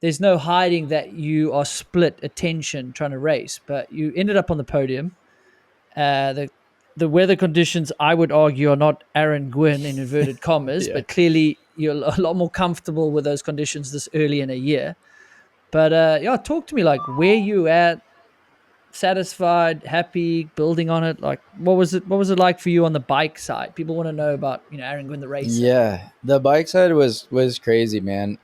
there's no hiding that you are split attention trying to race, but you ended up on the podium. The weather conditions, I would argue, are not Aaron Gwin in inverted commas, Yeah. but clearly you're a lot more comfortable with those conditions this early in a year. But yeah, talk to me like where you at, satisfied, happy, building on it. Like what was it? What was it like for you on the bike side? People want to know about Aaron Gwin the racer. Yeah, the bike side was crazy, man.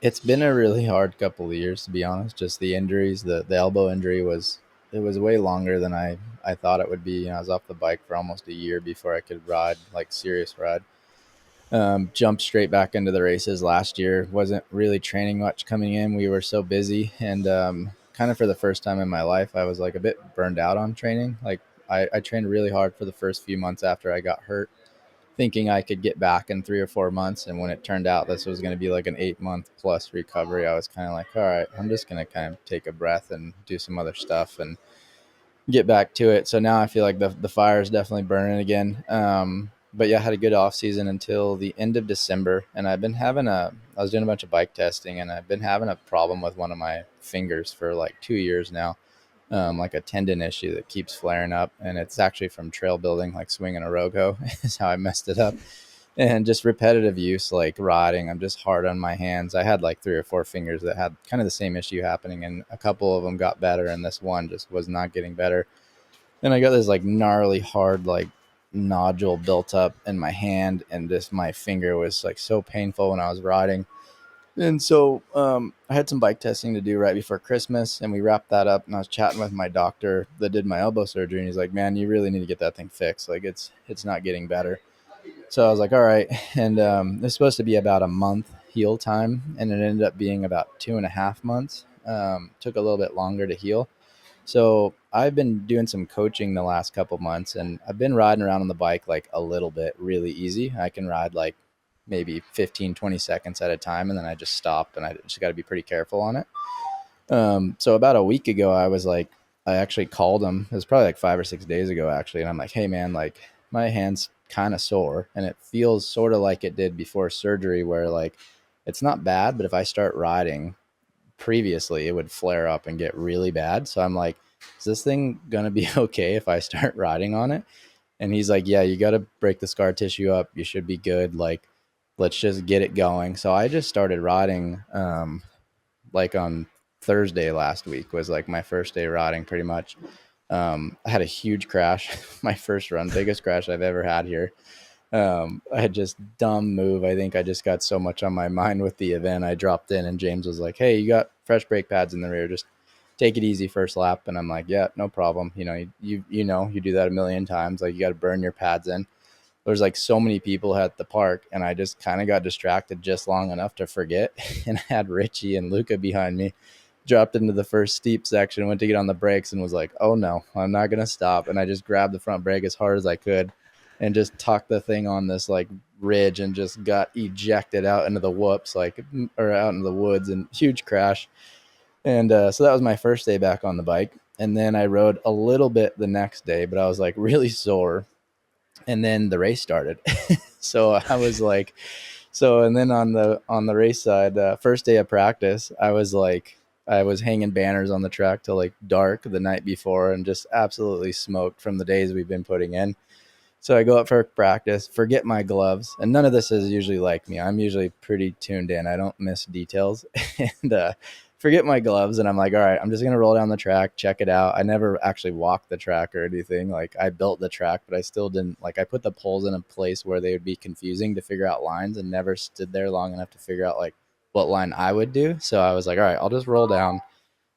It's been a really hard couple of years, to be honest. Just the injuries, the elbow injury was it was way longer than I thought it would be. I was off the bike for almost a year before I could ride, like serious ride. Jumped straight back into the races last year. Wasn't really training much coming in. We were so busy, and kind of for the first time in my life, I was like a bit burned out on training. Like I trained really hard for the first few months after I got hurt, thinking I could get back in 3 or 4 months. And when it turned out this was going to be like an 8 month plus recovery, I was kind of like, all right, I'm just going to kind of take a breath and do some other stuff and get back to it. So now I feel like the fire is definitely burning again. But yeah, I had a good off season until the end of December, and I was doing a bunch of bike testing, and I've been having a problem with one of my fingers for like 2 years now, like a tendon issue that keeps flaring up, and it's actually from trail building, like swinging a rogo is how I messed it up, and just repetitive use, like riding. I'm just hard on my hands. I had like 3 or 4 fingers that had kind of the same issue happening, and a couple of them got better, and this one just was not getting better. And I got this like gnarly hard like nodule built up in my hand, and just my finger was like so painful when I was riding. And so I had some bike testing to do right before Christmas, and we wrapped that up. And I was chatting with my doctor that did my elbow surgery, and he's like, "Man, you really need to get that thing fixed. Like it's not getting better." So I was like, "All right." And it's supposed to be about a month heal time, and it ended up being about 2.5 months. Took a little bit longer to heal. So I've been doing some coaching the last couple months, and I've been riding around on the bike like a little bit really easy. I can ride like maybe 15, 20 seconds at a time, and then I just stop, and I just got to be pretty careful on it. So about a week ago, I actually called him. It was probably like 5 or 6 days ago, actually. And I'm like, "Hey man, like my hand's kind of sore, and it feels sort of like it did before surgery, where like it's not bad, but if I start riding previously, it would flare up and get really bad." So I'm like, "Is this thing going to be okay if I start riding on it?" And he's like, "Yeah, you got to break the scar tissue up. You should be good. Like, let's just get it going." So I just started riding, like on Thursday last week was like my first day riding pretty much. I had a huge crash, my first run, biggest crash I've ever had here. I had just dumb move. I think I just got so much on my mind with the event. I dropped in, and James was like, "Hey, you got fresh brake pads in the rear. Just take it easy first lap." And I'm like, "Yeah, no problem. You do that a million times. Like you got to burn your pads in." There's like so many people at the park, and I just kind of got distracted just long enough to forget. And I had Richie and Luca behind me. Dropped into the first steep section, went to get on the brakes, and was like, "Oh no, I'm not gonna stop." And I just grabbed the front brake as hard as I could, and just tucked the thing on this like ridge, and just got ejected out into the whoops, like or out into the woods, and huge crash. And so that was my first day back on the bike. And then I rode a little bit the next day, but I was like really sore. And then the race started. So I was like, and then on the race side, first day of practice, I was hanging banners on the track till like dark the night before, and just absolutely smoked from the days we've been putting in. So I go up for practice, forget my gloves, and none of this is usually like me. I'm usually pretty tuned in. I don't miss details, and forget my gloves, and I'm like, all right, I'm just gonna roll down the track, check it out. I never actually walked the track or anything. Like I built the track, but I still didn't like. I put the poles in a place where they would be confusing to figure out lines, and never stood there long enough to figure out like what line I would do. So I was like, all right, I'll just roll down,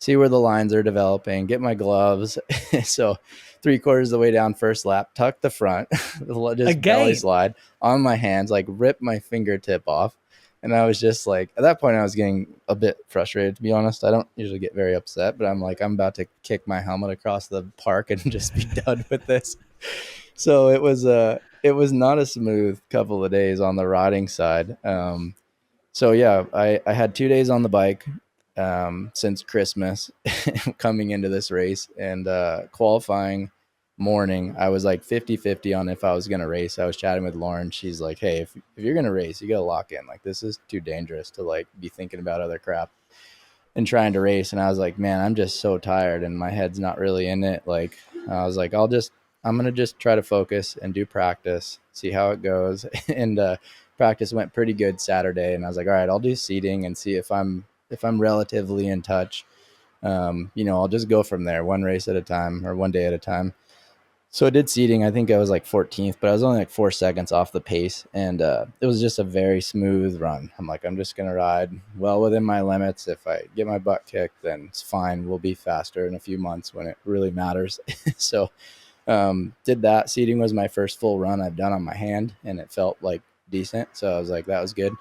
see where the lines are developing, get my gloves. So 3/4 of the way down first lap, tuck the front, just belly Again, slide on my hands, like rip my fingertip off. And I was just like, at that point, I was getting a bit frustrated, to be honest. I don't usually get very upset, but I'm like, I'm about to kick my helmet across the park and just be done with this. So it was not a smooth couple of days on the riding side. So yeah, I had 2 days on the bike since Christmas coming into this race, and qualifying morning, I was like 50-50 on if I was going to race. I was chatting with Lauren. She's like, hey, if you're going to race, you got to lock in. Like, this is too dangerous to like be thinking about other crap and trying to race. And I was like, man, I'm just so tired and my head's not really in it. Like, I was like, I'm going to just try to focus and do practice, see how it goes. And practice went pretty good Saturday. And I was like, all right, I'll do seating and see if I'm relatively in touch. I'll just go from there, one race at a time or one day at a time. So I did seating. I think I was like 14th, but I was only like 4 seconds off the pace, and it was just a very smooth run. I'm like, I'm just gonna ride well within my limits. If I get my butt kicked, then it's fine. We'll be faster in a few months when it really matters. So did that. Seating was my first full run I've done on my hand, and it felt like decent. So I was like, that was good.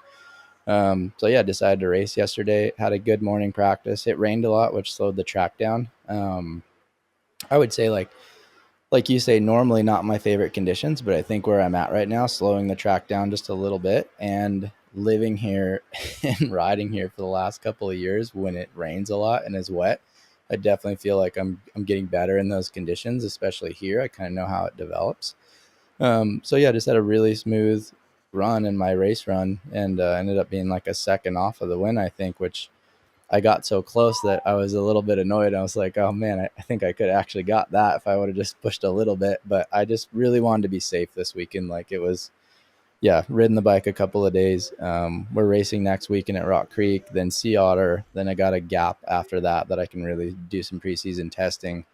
So yeah, decided to race yesterday. Had a good morning practice. It rained a lot, which slowed the track down. I would say like you say, normally not my favorite conditions, but I think where I'm at right now, slowing the track down just a little bit and living here and riding here for the last couple of years when it rains a lot and is wet, I definitely feel like I'm getting better in those conditions, especially here. I kind of know how it develops. So yeah, just had a really smooth run in my race run and ended up being like a second off of the win, I think, which I got so close that I was a little bit annoyed. I was like, oh man, I think I could actually got that if I would have just pushed a little bit. But I just really wanted to be safe this weekend. Like it was, yeah, ridden the bike a couple of days. We're racing next weekend at Rock Creek, then Sea Otter. Then I got a gap after that I can really do some preseason testing,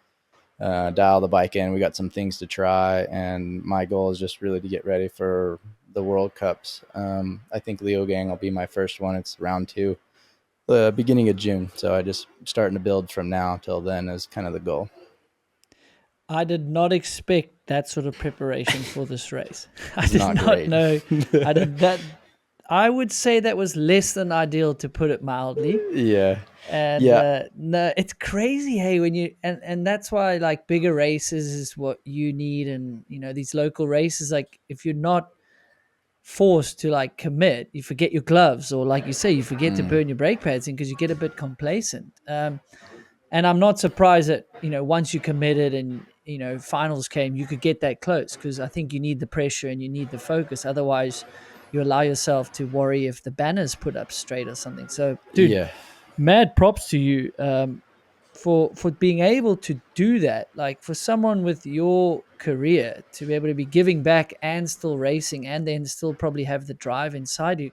dial the bike in. We got some things to try. And my goal is just really to get ready for the World Cups. I think Leo Gang will be my first one. It's round two, the beginning of June. So I just starting to build from now till then is kind of the goal. I did not expect that sort of preparation for this race. I It's did not not great. know. I did that. I would say that was less than ideal, to put it mildly. Yeah. And Yeah. no, it's crazy, hey, when you and that's why like bigger races is what you need, and these local races, like if you're not forced to like commit, you forget your gloves, or like you say, you forget to Mm. burn your brake pads in because you get a bit complacent. And I'm not surprised that once you committed and finals came, you could get that close, because I think you need the pressure and you need the focus. Otherwise, you allow yourself to worry if the banner's put up straight or something. So, dude, Yeah. mad props to you, for being able to do that. Like for someone with your career to be able to be giving back and still racing, and then still probably have the drive inside you.